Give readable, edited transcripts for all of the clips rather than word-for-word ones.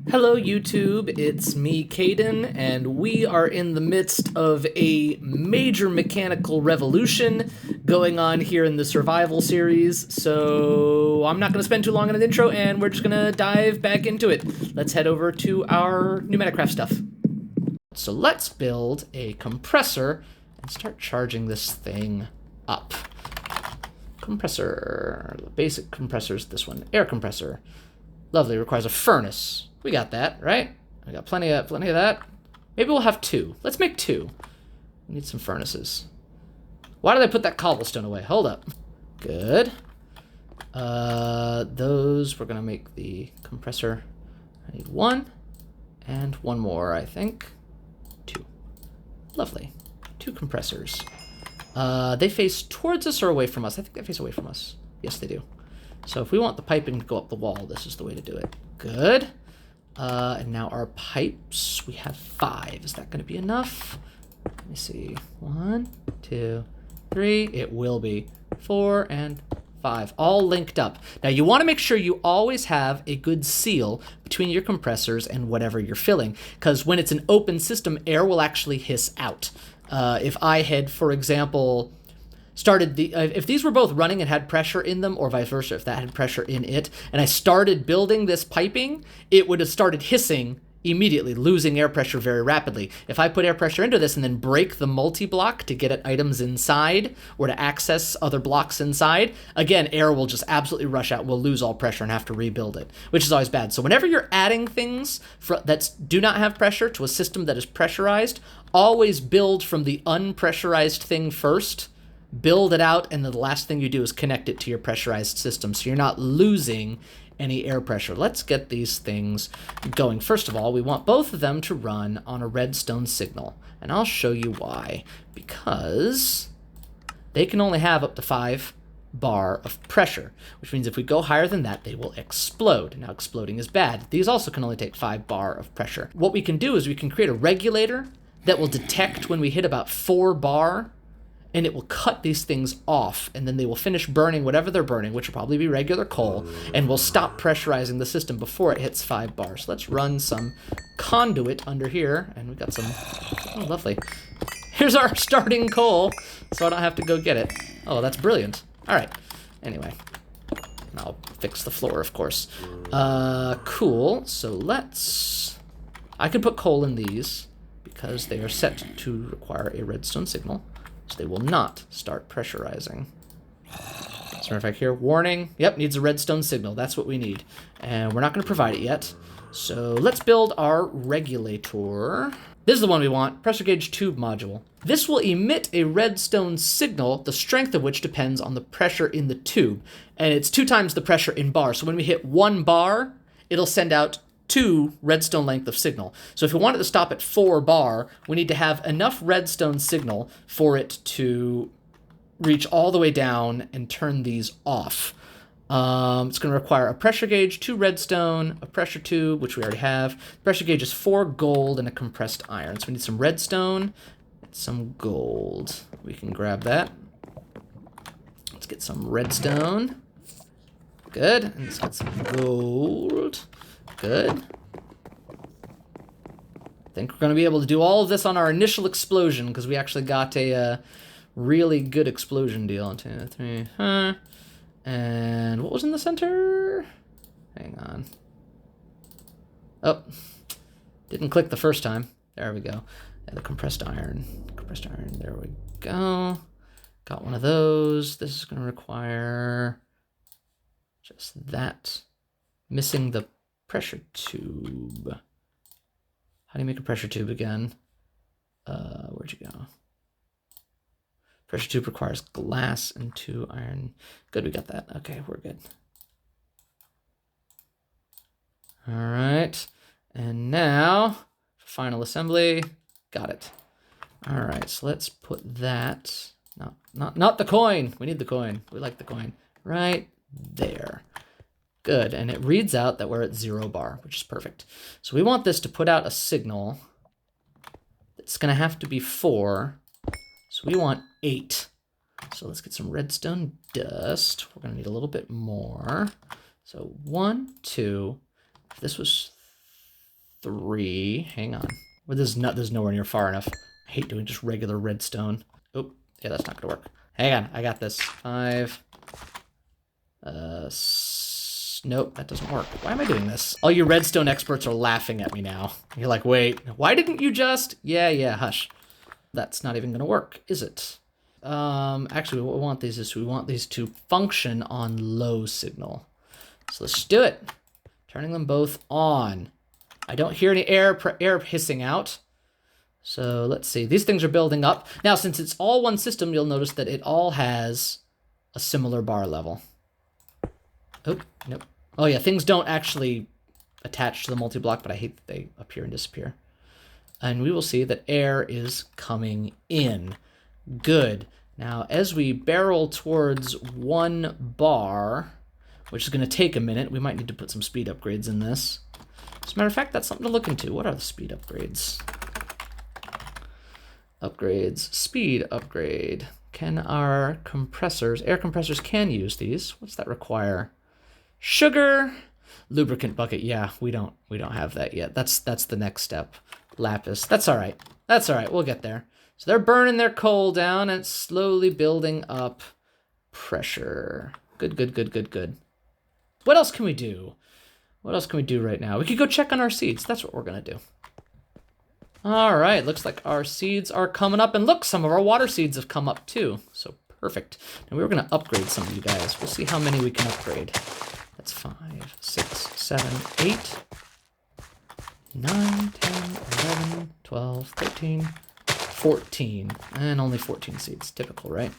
Hello YouTube, it's me Kaeden, and we are in the midst of a major mechanical revolution going on here in the survival series, so I'm not going to spend too long on an intro and we're just going to dive back into it. Let's head over to our PneumaticCraft stuff. So let's build a compressor and start charging this thing up. Compressor, basic compressors, this one, air compressor. Lovely, requires a furnace. We got that, right? We got plenty of that. Maybe we'll have two. Let's make two. We need some furnaces. Why did I put that cobblestone away? Hold up. Good. Those, we're gonna make the compressor. I need one and one more, I think. Two. Lovely. Two compressors. They face towards us or away from us? I think they face away from us. Yes, they do. So if we want the piping to go up the wall, this is the way to do it. Good. And now our pipes, we have 5. Is that going to be enough? Let me see. 1, 2, 3. It will be 4 and 5, all linked up. Now you want to make sure you always have a good seal between your compressors and whatever you're filling, because when it's an open system, air will actually hiss out. If I had, for example, started if these were both running and had pressure in them, or vice versa, if that had pressure in it, and I started building this piping, it would have started hissing immediately, losing air pressure very rapidly. If I put air pressure into this and then break the multi-block to get at items inside, or to access other blocks inside, again, air will just absolutely rush out. We'll lose all pressure and have to rebuild it, which is always bad. So whenever you're adding things that do not have pressure to a system that is pressurized, always build from the unpressurized thing first, build it out, and then the last thing you do is connect it to your pressurized system, so you're not losing any air pressure. Let's get these things going. First of all, we want both of them to run on a redstone signal, and I'll show you why. Because they can only have up to 5 bar of pressure, which means if we go higher than that, they will explode. Now, exploding is bad. These also can only take 5 bar of pressure. What we can do is we can create a regulator that will detect when we hit about 4 bar, and it will cut these things off, and then they will finish burning whatever they're burning, which will probably be regular coal, and will stop pressurizing the system before it hits 5 bar. So let's run some conduit under here, and we got some, oh, lovely. Here's our starting coal, so I don't have to go get it. Oh, that's brilliant. All right, anyway, and I'll fix the floor, of course. Cool, so I can put coal in these, because they are set to require a redstone signal. So they will not start pressurizing. As a matter of fact here, warning, yep, needs a redstone signal. That's what we need. And we're not going to provide it yet. So let's build our regulator. This is the one we want, pressure gauge tube module. This will emit a redstone signal, the strength of which depends on the pressure in the tube. And it's 2 times the pressure in bar. So when we hit 1 bar, it'll send out 2 redstone length of signal. So if we want it to stop at 4 bar, we need to have enough redstone signal for it to reach all the way down and turn these off. It's going to require a pressure gauge, 2 redstone, a pressure tube, which we already have. Pressure gauge is 4 gold and a compressed iron. So we need some redstone and some gold. We can grab that. Let's get some redstone. Good. And let's get some gold. Good. I think we're going to be able to do all of this on our initial explosion, because we actually got a really good explosion deal. 2, 3, and what was in the center? Hang on. Oh, didn't click the first time. There we go. And the compressed iron. Compressed iron. There we go. Got one of those. This is going to require just that. Missing the pressure tube. How do you make a pressure tube again? Where'd you go? Pressure tube requires glass and 2 iron. Good, we got that. Okay, we're good. All right, and now for final assembly. Got it. All right, so let's put that. Not the coin. We need the coin. We like the coin. Right there. Good, and it reads out that we're at 0 bar, which is perfect. So we want this to put out a signal. It's gonna have to be 4, so we want 8. So let's get some redstone dust. We're gonna need a little bit more. So 1, 2, if this was 3. Hang on. Well, this is nowhere near far enough. I hate doing just regular redstone. Oh, yeah, that's not gonna work. Hang on, I got this. 5. Nope, that doesn't work. Why am I doing this? All you redstone experts are laughing at me now. You're like, wait, why didn't you just? Yeah, hush. That's not even gonna work, is it? Actually, what we want these is we want these to function on low signal. So let's do it. Turning them both on. I don't hear any air hissing out. So let's see. These things are building up. Now, since it's all one system, you'll notice that it all has a similar bar level. Oh, nope. Oh yeah, things don't actually attach to the multi-block, but I hate that they appear and disappear. And we will see that air is coming in. Good. Now, as we barrel towards 1 bar, which is going to take a minute, we might need to put some speed upgrades in this. As a matter of fact, that's something to look into. What are the speed upgrades? Upgrades. Speed upgrade. Can our compressors, air compressors can use these. What's that require? Sugar. Lubricant bucket. Yeah, we don't have that yet. That's the next step. Lapis. That's all right. That's all right. We'll get there. So they're burning their coal down and slowly building up pressure. Good. What else can we do? What else can we do right now? We could go check on our seeds. That's what we're going to do. All right. Looks like our seeds are coming up. And look, some of our water seeds have come up too. So perfect. And we were going to upgrade some of you guys. We'll see how many we can upgrade. That's 5, 6, 7, 8, 9, 10, 11, 12, 13, 14. And only 14 seeds. Typical, right?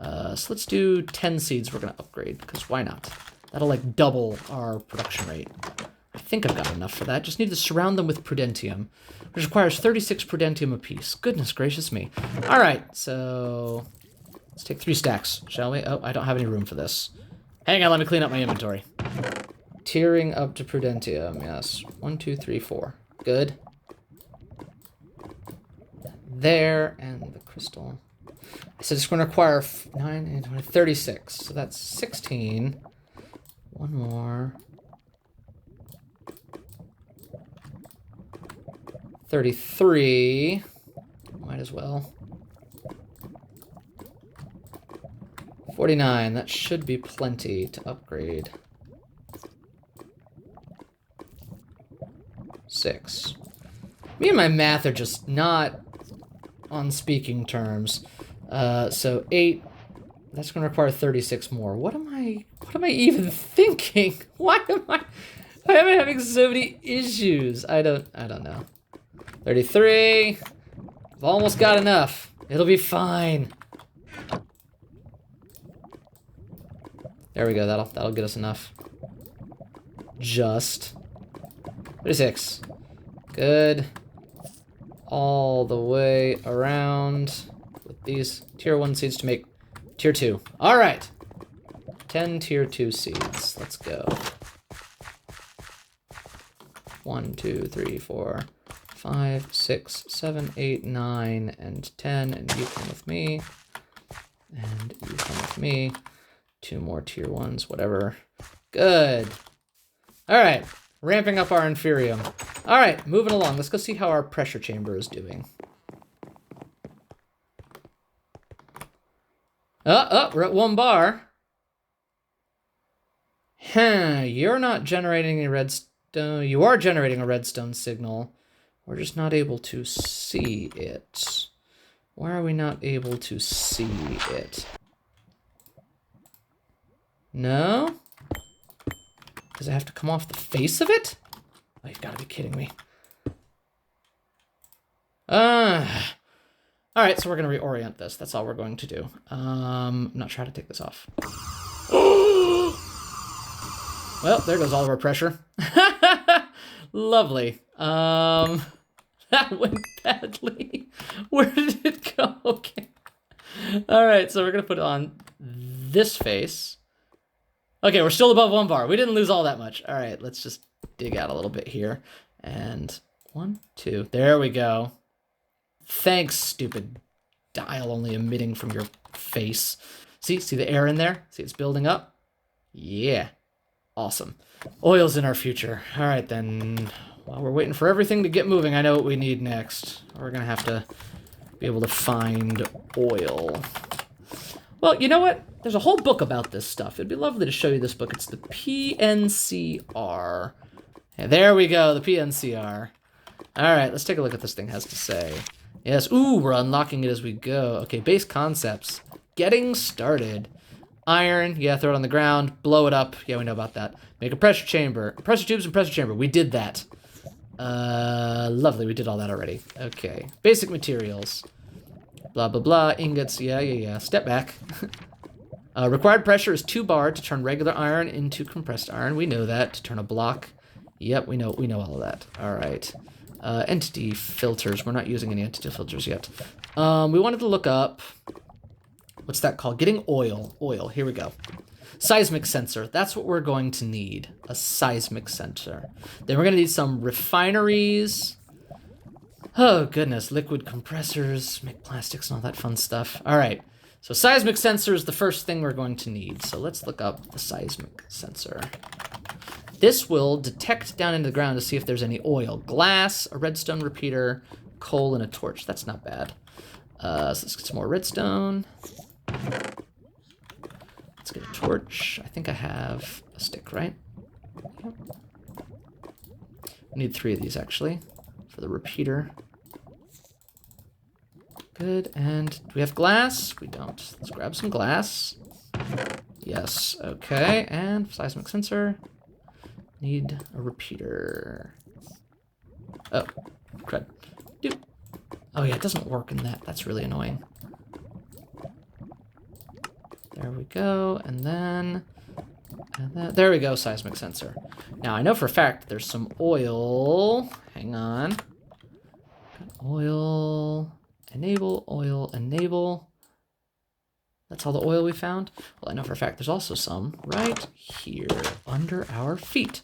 So let's do 10 seeds we're going to upgrade, because why not? That'll like double our production rate. I think I've got enough for that. Just need to surround them with prudentium, which requires 36 prudentium apiece. Goodness gracious me. All right, so let's take 3 stacks, shall we? Oh, I don't have any room for this. Hang on, let me clean up my inventory. Tiering up to prudentium, yes. 1, 2, 3, 4. Good. There, and the crystal. So it's going to require 9 and 20, 36. So that's 16. One more. 33. Might as well. 49. That should be plenty to upgrade. 6. Me and my math are just not on speaking terms. So 8. That's going to require 36 more. What am I even thinking? Why am I having so many issues? I don't know. 33. I've almost got enough. It'll be fine. There we go. That'll get us enough. Just 36. Good. All the way around with these tier 1 seeds to make tier 2. All right. 10 tier 2 seeds. Let's go. 1, 2, 3, 4, 5, 6, 7, 8, 9, and 10. And you come with me. And you come with me. 2 more tier 1s, whatever. Good. All right. Ramping up our inferium. All right, moving along. Let's go see how our pressure chamber is doing. We're at 1 bar. You're not generating a redstone. You are generating a redstone signal. We're just not able to see it. Why are we not able to see it? No? Does it have to come off the face of it? Oh, you've got to be kidding me. Alright, so we're going to reorient this. That's all we're going to do. I'm not sure how to take this off. Well, there goes all of our pressure. Lovely. That went badly. Where did it go? Okay. Alright, so we're going to put it on this face. Okay, we're still above 1 bar. We didn't lose all that much. All right, let's just dig out a little bit here. And 1, 2. There we go. Thanks, stupid dial only emitting from your face. See the air in there? See it's building up? Yeah. Awesome. Oil's in our future. All right, then. While we're waiting for everything to get moving, I know what we need next. We're gonna have to be able to find oil. Well, you know what? There's a whole book about this stuff. It'd be lovely to show you this book. It's the PNCR. Yeah, there we go, the PNCR. All right, let's take a look at what this thing has to say. Yes, ooh, we're unlocking it as we go. Okay, base concepts. Getting started. Iron, yeah, throw it on the ground, blow it up. Yeah, we know about that. Make a pressure chamber. Pressure tubes and pressure chamber. We did that. Lovely, we did all that already. Okay, basic materials. Blah, blah, blah, ingots, yeah. Step back. Required pressure is 2 bar to turn regular iron into compressed iron. We know that. To turn a block. Yep, we know all of that. All right. Entity filters. We're not using any entity filters yet. We wanted to look up... What's that called? Getting oil. Oil, here we go. Seismic sensor. That's what we're going to need. A seismic sensor. Then we're going to need some refineries. Oh, goodness. Liquid compressors. Make plastics and all that fun stuff. All right. So seismic sensor is the first thing we're going to need. So let's look up the seismic sensor. This will detect down into the ground to see if there's any oil. Glass, a redstone repeater, coal, and a torch. That's not bad. So let's get some more redstone. Let's get a torch. I think I have a stick, right? Yep. We need 3 of these, actually, for the repeater. Good, and do we have glass? We don't. Let's grab some glass. Yes, okay, and seismic sensor. Need a repeater. Oh, crud. Doop. Oh yeah, it doesn't work in that. That's really annoying. There we go, and then there we go, seismic sensor. Now, I know for a fact there's some oil. Hang on. Got oil, enable. That's all the oil we found? Well, I know for a fact there's also some right here under our feet.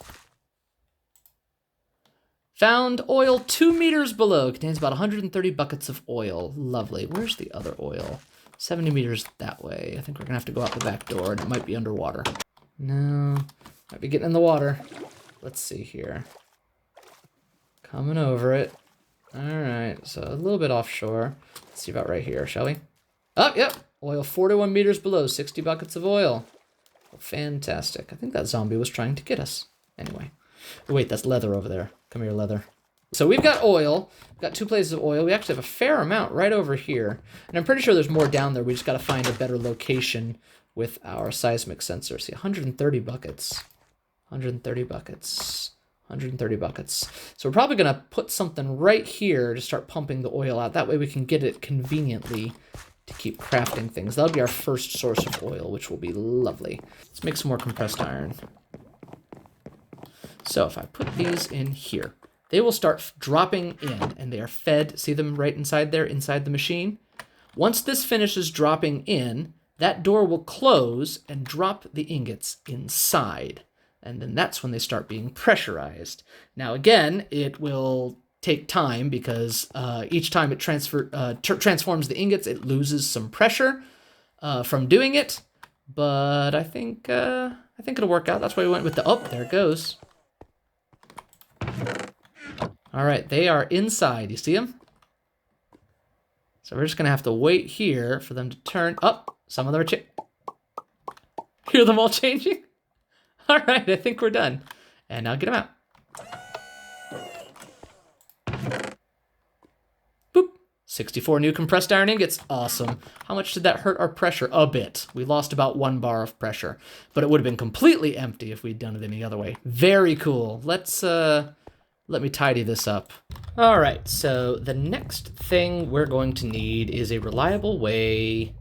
Found oil 2 meters below. Contains about 130 buckets of oil. Lovely. Where's the other oil? 70 meters that way. I think we're gonna have to go out the back door, and it might be underwater. No, might be getting in the water. Let's see here. Coming over it. All right, so a little bit offshore. Let's see about right here, shall we? Oh, yep. Oil 41 meters below, 60 buckets of oil. Well, fantastic. I think that zombie was trying to get us. Anyway. Oh, wait, that's leather over there. Come here, leather. So we've got oil. We've got 2 places of oil. We actually have a fair amount right over here. And I'm pretty sure there's more down there. We just got to find a better location with our seismic sensor. See, 130 buckets. 130 buckets. 130 buckets. So we're probably going to put something right here to start pumping the oil out. That way we can get it conveniently to keep crafting things. That'll be our first source of oil, which will be lovely. Let's make some more compressed iron. So if I put these in here, they will start dropping in, and they are fed. See them right inside there, inside the machine? Once this finishes dropping in, that door will close and drop the ingots inside. And then that's when they start being pressurized. Now again, it will take time because each time it transforms the ingots, it loses some pressure from doing it. But I think it'll work out. That's why we went with the, oh, there it goes. All right, they are inside. You see them? So we're just gonna have to wait here for them to turn up. Some of them are hear them all changing? All right, I think we're done. And now get them out. Boop. 64 new compressed iron ingots. Awesome. How much did that hurt our pressure? A bit. We lost about 1 bar of pressure. But it would have been completely empty if we'd done it any other way. Very cool. Let's, let me tidy this up. All right, so the next thing we're going to need is a reliable way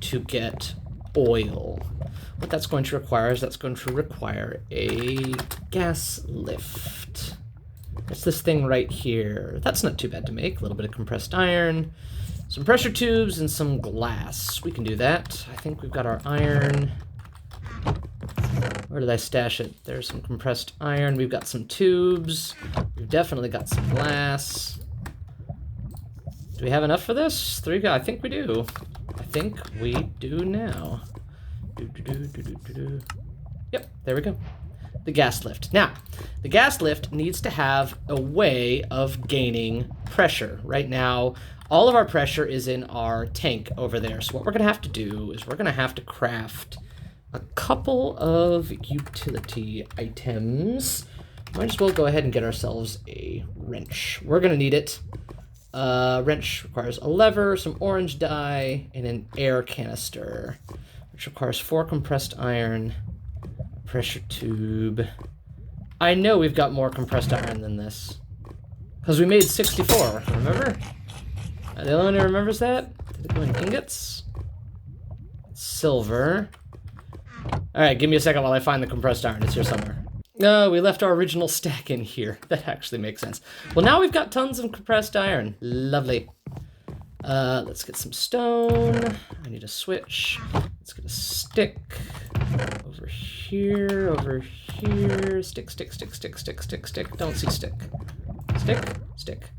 to get oil. What that's going to require is that's going to require a gas lift. It's this thing right here. That's not too bad to make. A little bit of compressed iron, some pressure tubes, and some glass. We can do that. I think we've got our iron. Where did I stash it? There's some compressed iron. We've got some tubes. We've definitely got some glass. Do we have enough for this? 3 I think we do. I think we do now. Yep, there we go. the gas lift. Now, the gas lift needs to have a way of gaining pressure. Right now, all of our pressure is in our tank over there. So what we're going to have to do is we're going to have to craft a couple of utility items. Might as well go ahead and get ourselves a wrench. We're going to need it. Wrench requires a lever, some orange dye, and an air canister, which requires 4 compressed iron, pressure tube. I know we've got more compressed iron than this, because we made 64, remember? The only one who remembers that? Did it go in ingots? Silver. Alright, give me a second while I find the compressed iron. It's here somewhere. No, we left our original stack in here. That actually makes sense. Well, now we've got tons of compressed iron. Lovely. Let's get some stone. I need a switch. Let's get a stick. Over here, over here. Stick, stick, stick, stick, stick, stick, stick. Don't see stick. Stick, stick.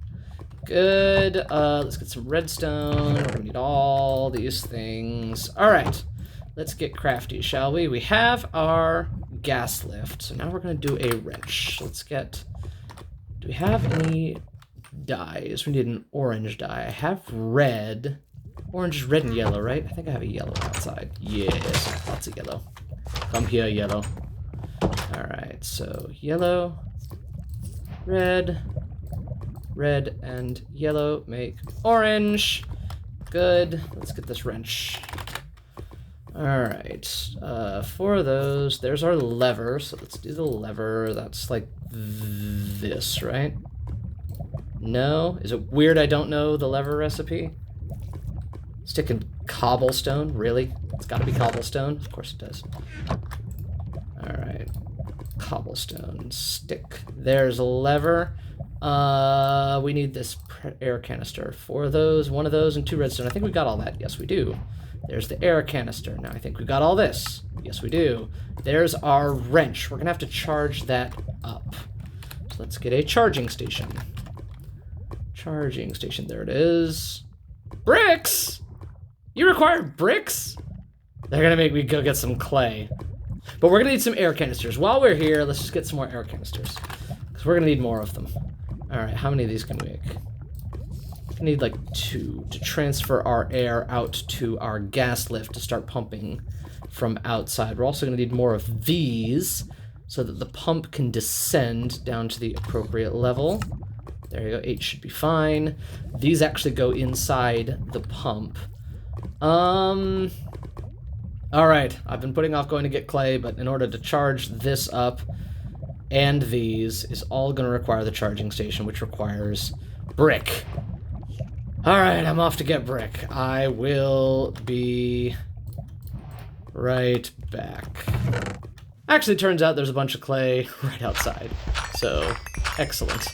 Good. Let's get some redstone. We're gonna need all these things. All right. Let's get crafty, shall we? We have our gas lift, so now we're gonna do a wrench. Let's get, do we have any dyes? We need an orange dye. I have red. Orange is red and yellow, right? I think I have a yellow outside. Yes, lots of yellow. Come here, yellow. All right, so yellow, red, red and yellow make orange. Good, let's get this wrench. All right, 4 of those. There's our lever, so let's do the lever. That's like this, right? No? Is it weird I don't know the lever recipe? Sticking cobblestone? Really? It's gotta be cobblestone? Of course it does. All right, cobblestone, stick. There's a lever. We need this air canister. 4 of those, 1 of those, and 2 redstone. I think we got all that. Yes, we do. There's the air canister. Now I think we got all this. Yes, we do. There's our wrench. We're gonna have to charge that up. So let's get a charging station. Charging station, there it is. Bricks! You require bricks? They're gonna make me go get some clay. But we're gonna need some air canisters. While we're here, let's just get some more air canisters, because we're gonna need more of them. All right, how many of these can we make? We need like 2 to transfer our air out to our gas lift to start pumping from outside. We're also going to need more of these so that the pump can descend down to the appropriate level. There you go, 8 should be fine. These actually go inside the pump. All right, I've been putting off going to get clay, but in order to charge this up and these is all going to require the charging station, which requires brick. All right, I'm off to get brick. I will be right back. Actually, it turns out there's a bunch of clay right outside, so excellent.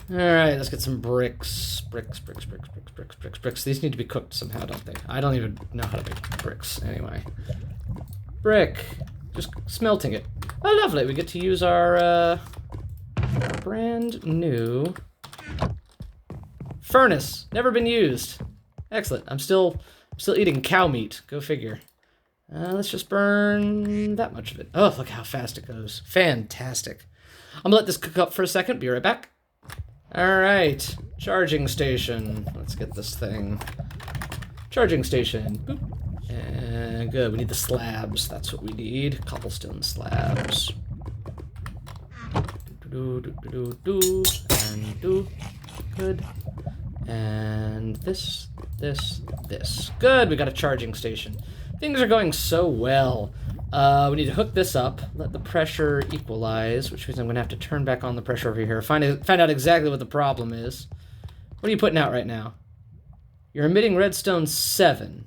All right, let's get some bricks. Bricks, bricks, bricks, bricks, bricks, bricks, bricks. These need to be cooked somehow, don't they? I don't even know how to make bricks anyway. Brick, just smelting it. Oh, lovely, we get to use our brand new furnace. Never been used. Excellent. I'm still eating cow meat. Go figure. Let's just burn that much of it. Oh, look how fast it goes. Fantastic. I'm gonna let this cook up for a second. Be right back. All right. Charging station. Let's get this thing. Charging station. Boop. And good. We need the slabs. That's what we need. Cobblestone slabs. Do. And do. Good. And this. Good, we got a charging station. Things are going so well. We need to hook this up, let the pressure equalize, which means I'm gonna have to turn back on the pressure over here, find out exactly what the problem is. What are you putting out right now? You're emitting redstone 7,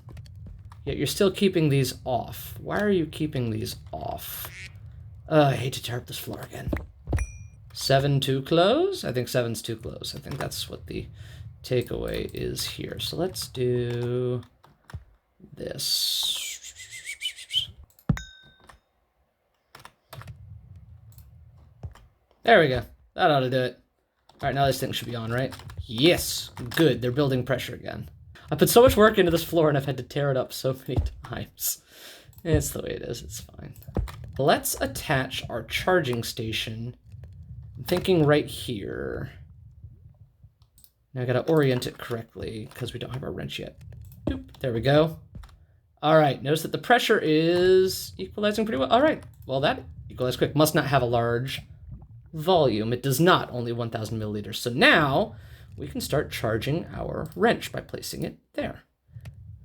yet you're still keeping these off. Why are you keeping these off? I hate to tear up this floor again. 7 too close? I think 7's too close. I think that's what the takeaway is here. So let's do this. There we go. That ought to do it. All right, now this thing should be on, right? Yes. Good. They're building pressure again. I put so much work into this floor and I've had to tear it up so many times. It's the way it is. It's fine. let's attach our charging station. I'm thinking right here. Now I gotta orient it correctly because we don't have our wrench yet. Boop, there we go. All right, notice that the pressure is equalizing pretty well. All right, well that equalized quick. Must not have a large volume. It does not, only 1,000 milliliters. So now we can start charging our wrench by placing it there.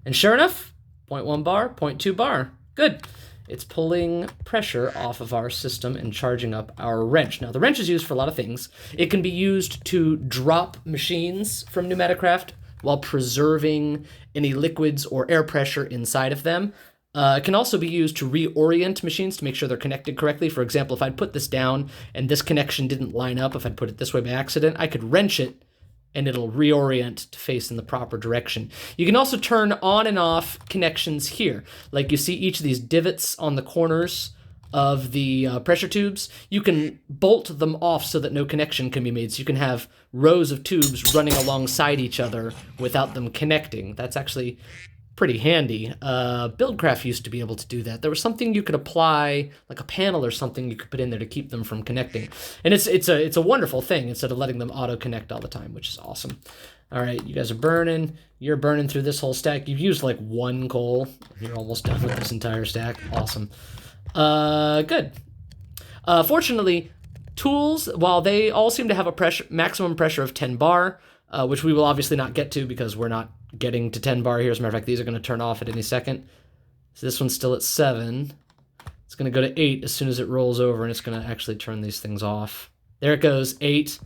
And sure enough, 0.1 bar, 0.2 bar. Good. It's pulling pressure off of our system and charging up our wrench. Now, the wrench is used for a lot of things. It can be used to drop machines from PneumaticCraft while preserving any liquids or air pressure inside of them. It can also be used to reorient machines to make sure they're connected correctly. For example, if I'd put this down and this connection didn't line up, if I'd put it this way by accident, I could wrench it and it'll reorient to face in the proper direction. You can also turn on and off connections here. Like you see each of these divots on the corners of the pressure tubes. You can bolt them off so that no connection can be made. So you can have rows of tubes running alongside each other without them connecting. That's actually pretty handy. BuildCraft used to be able to do that. There was something you could apply, like a panel or something you could put in there to keep them from connecting. And it's a wonderful thing instead of letting them auto-connect all the time, which is awesome. All right, you guys are burning. You're burning through this whole stack. You've used like 1 coal. You're almost done with this entire stack. Awesome. Good. Fortunately, tools, while they all seem to have a maximum pressure of 10 bar, which we will obviously not get to because we're not getting to 10 bar here. As a matter of fact, these are going to turn off at any second. So this one's still at 7. It's going to go to 8 as soon as it rolls over, and it's going to actually turn these things off. There it goes, 8.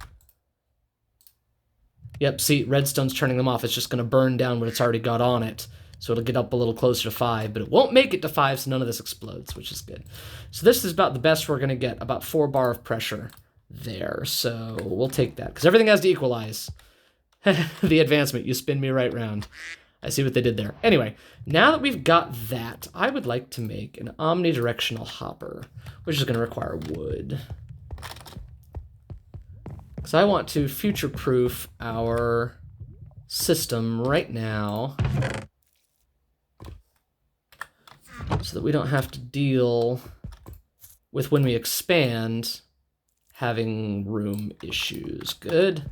Yep, see, redstone's turning them off. It's just going to burn down what it's already got on it. So it'll get up a little closer to 5, but it won't make it to 5, so none of this explodes, which is good. So this is about the best we're going to get, about 4 bar of pressure there. So we'll take that, because everything has to equalize. The advancement, you spin me right round. I see what they did there. Anyway, now that we've got that, I would like to make an omnidirectional hopper, which is going to require wood. Because I want to future-proof our system right now so that we don't have to deal with, when we expand, having room issues. Good.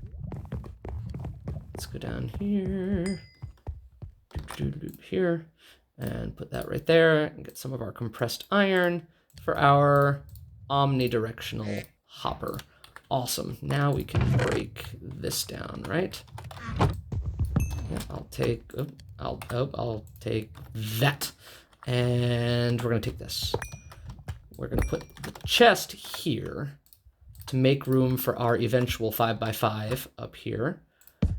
Let's go down here, here, and put that right there, and get some of our compressed iron for our omnidirectional hopper. Awesome. Now we can break this down, right? Yeah, I'll take that, and we're gonna take this. We're gonna put the chest here to make room for our eventual 5x5 up here.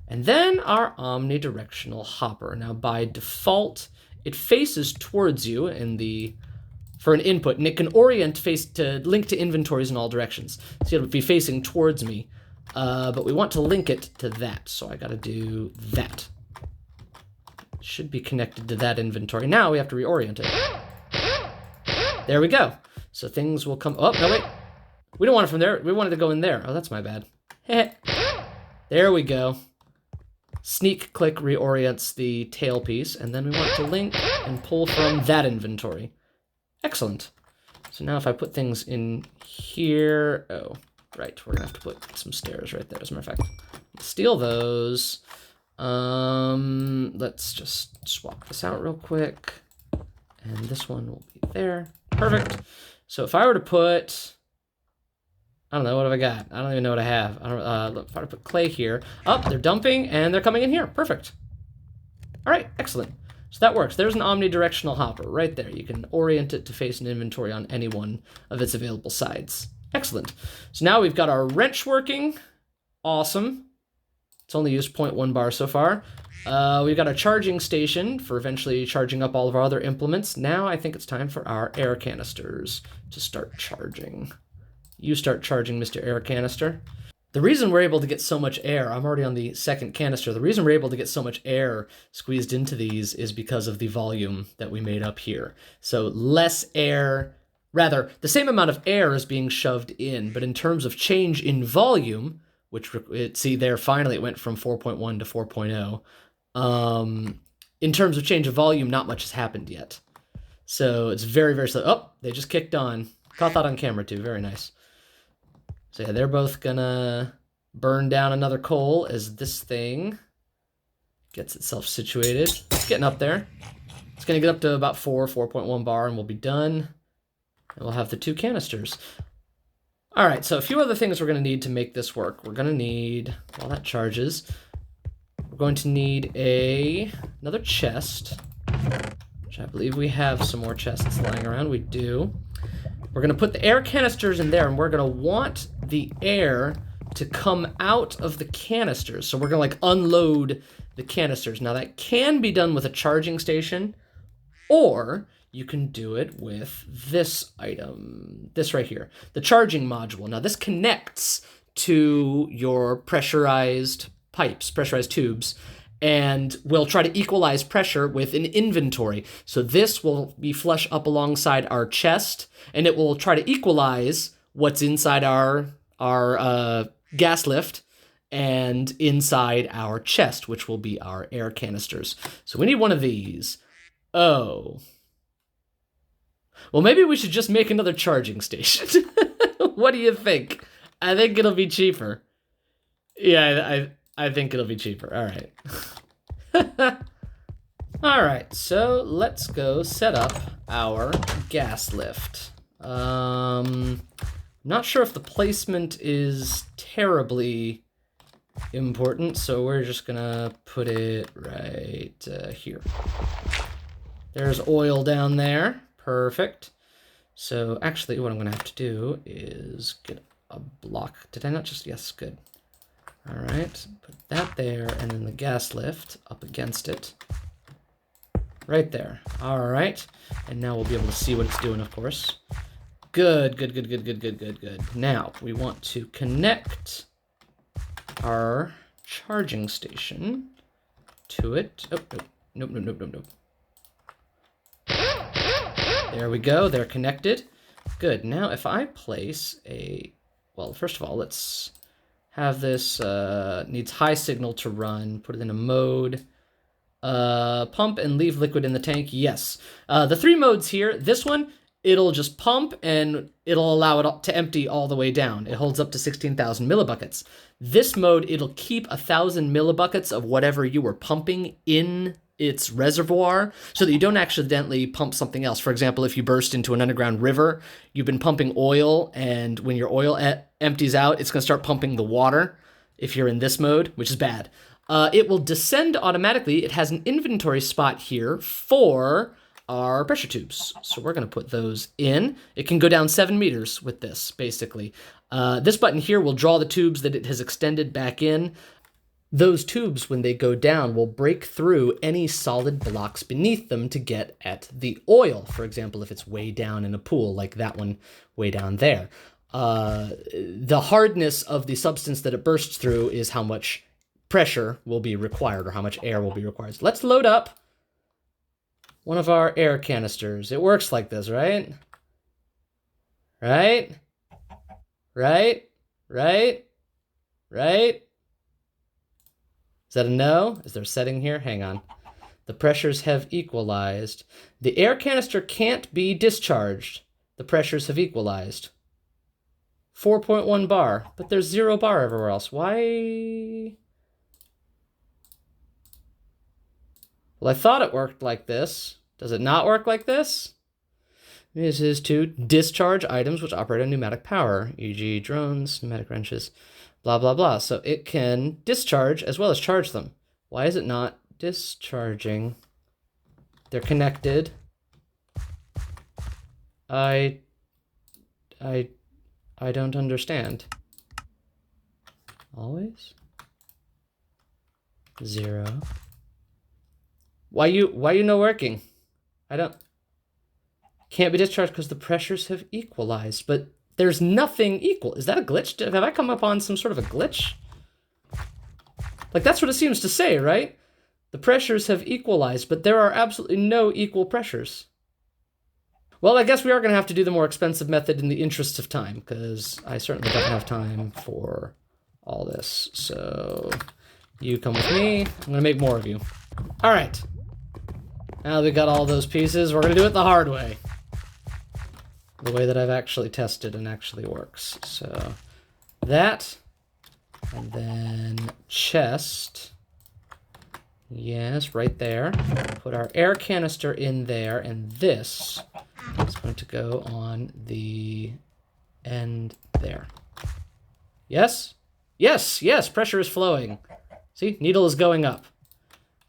And then our omnidirectional hopper. Now by default, it faces towards you for an input, and it can orient to link to inventories in all directions. So it'll be facing towards me, but we want to link it to that, so I gotta do that. It should be connected to that inventory. Now we have to reorient it. There we go. So things will come, oh, no wait. We don't want it from there, we wanted to go in there. Oh, that's my bad. There we go. Sneak click reorients the tailpiece, and then we want to link and pull from that inventory. Excellent. So now if I put things in here, oh, right, we're gonna have to put some stairs right there, as a matter of fact. Steal those. Let's just swap this out real quick. And this one will be there. Perfect. So if I were to put, I don't know, what have I got? I don't even know what I have. I don't. Look, if I were to put clay here. Oh, they're dumping and they're coming in here. Perfect. All right, excellent. So that works. There's an omnidirectional hopper right there. You can orient it to face an inventory on any one of its available sides. Excellent. So now we've got our wrench working. Awesome. It's only used 0.1 bar so far. We've got a charging station for eventually charging up all of our other implements. Now I think it's time for our air canisters to start charging. You start charging, Mr. Air Canister. The reason we're able to get so much air, I'm already on the second canister, the reason we're able to get so much air squeezed into these is because of the volume that we made up here. So less air, rather, the same amount of air is being shoved in, but in terms of change in volume, which, see there, finally it went from 4.1 to 4.0. In terms of change of volume, not much has happened yet. So it's very, very slow. Oh, they just kicked on. Caught that on camera too, very nice. So yeah, they're both gonna burn down another coal as this thing gets itself situated. It's getting up there. It's gonna get up to about 4.1 bar and we'll be done. And we'll have the 2 canisters. All right, so a few other things we're gonna need to make this work. We're gonna need, while that charges, we're going to need another chest, which I believe we have some more chests lying around. We do. We're gonna put the air canisters in there, and we're gonna want the air to come out of the canisters. So we're gonna like unload the canisters. Now that can be done with a charging station, or you can do it with this item, this right here, the charging module. Now this connects to your pressurized pipes, pressurized tubes, and will try to equalize pressure with an inventory. So this will be flush up alongside our chest, and it will try to equalize what's inside our gas lift and inside our chest, which will be our air canisters. So we need one of these. Oh. Well, maybe we should just make another charging station. What do you think? I think it'll be cheaper. Yeah, I think it'll be cheaper. All right. All right, so let's go set up our gas lift. Not sure if the placement is terribly important, so we're just gonna put it right here. There's oil down there. Perfect. So actually what I'm gonna have to do is get a block. Did I not just, yes, good. All right, put that there, and then the gas lift up against it. Right there. All right, and now we'll be able to see what it's doing, of course. Good, good, good, good, good, good, good, good. Now, we want to connect our charging station to it. Oh, nope, nope, nope, nope, nope. There we go, they're connected. Good, now if I place a, well, first of all, let's have this, needs high signal to run, put it in a mode. Pump and leave liquid in the tank, yes. The 3 modes here, this one, it'll just pump and it'll allow it to empty all the way down. It holds up to 16,000 millibuckets. This mode, it'll keep 1,000 millibuckets of whatever you were pumping in its reservoir so that you don't accidentally pump something else. For example, if you burst into an underground river, you've been pumping oil, and when your oil empties out, it's gonna start pumping the water if you're in this mode, which is bad. It will descend automatically. It has an inventory spot here for our pressure tubes. So we're gonna put those in. It can go down 7 meters with this, basically. This button here will draw the tubes that it has extended back in. Those tubes, when they go down, will break through any solid blocks beneath them to get at the oil. For example, if it's way down in a pool, like that one way down there. The hardness of the substance that it bursts through is how much pressure will be required, or how much air will be required. So let's load up one of our air canisters. It works like this, right? Right? Right? Right? Right? Is that a no? Is there a setting here? Hang on. The pressures have equalized. The air canister can't be discharged. The pressures have equalized. 4.1 bar, but there's 0 bar everywhere else. Why? Well, I thought it worked like this. Does it not work like this? This is to discharge items which operate on pneumatic power, e.g. drones, pneumatic wrenches, blah, blah, blah. So it can discharge as well as charge them. Why is it not discharging? They're connected. I don't understand. Always? 0. Why you no working? I don't... Can't be discharged because the pressures have equalized, but there's nothing equal. Is that a glitch? Have I come upon some sort of a glitch? Like, that's what it seems to say, right? The pressures have equalized, but there are absolutely no equal pressures. Well, I guess we are going to have to do the more expensive method in the interest of time, because I certainly don't have time for all this. So, you come with me. I'm going to make more of you. All right. Now that we got all those pieces, we're going to do it the hard way. the way that I've actually tested and actually works. So that, and then chest. Yes, right there. Put our air canister in there, and this is going to go on the end there. Yes? Yes, yes, pressure is flowing. See, needle is going up.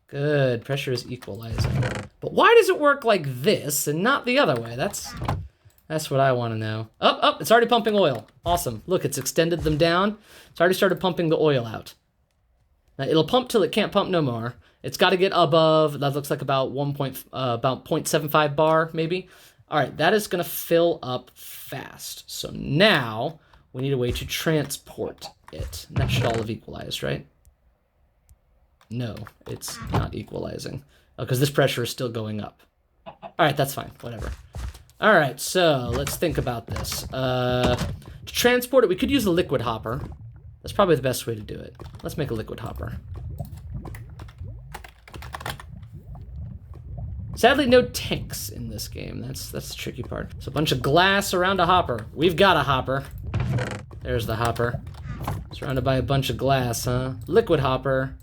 Good, pressure is equalizing. But why does it work like this and not the other way? That's what I want to know. Oh, it's already pumping oil. Awesome. Look, it's extended them down. It's already started pumping the oil out. Now, it'll pump till it can't pump no more. It's got to get above, that looks like about 0.75 bar, maybe. All right, that is going to fill up fast. So now we need a way to transport it. And that should all have equalized, right? No, it's not equalizing. Oh, because this pressure is still going up. All right, that's fine, whatever. All right, so let's think about this. To transport it, we could use a liquid hopper. That's probably the best way to do it. Let's make a liquid hopper. Sadly, no tanks in this game. That's the tricky part. It's a bunch of glass around a hopper. We've got a hopper. There's the hopper. Surrounded by a bunch of glass, huh? Liquid hopper.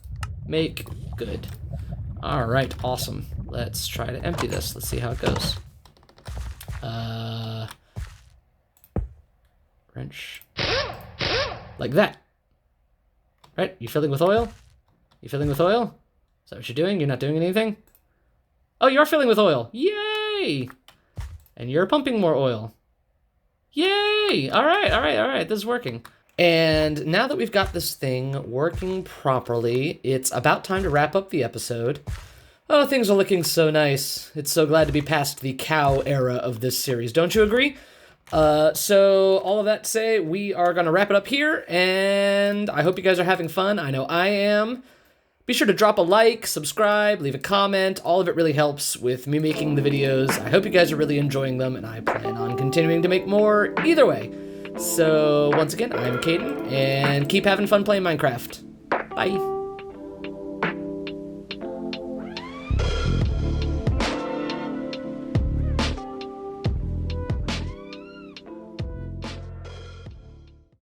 Make good. All right, awesome. Let's try to empty this. Let's see how it goes. Wrench. Like that. Right? You filling with oil? You filling with oil? Is that what you're doing? You're not doing anything? Oh, you're filling with oil. Yay! And you're pumping more oil. Yay! All right, all right, all right. This is working. And now that we've got this thing working properly, it's about time to wrap up the episode. Oh, things are looking so nice. It's so glad to be past the cow era of this series. Don't you agree? So all of that to say, we are going to wrap it up here, and I hope you guys are having fun. I know I am. Be sure to drop a like, subscribe, leave a comment. All of it really helps with me making the videos. I hope you guys are really enjoying them, and I plan on continuing to make more either way. So once again, I'm Kaeden, and keep having fun playing Minecraft. Bye.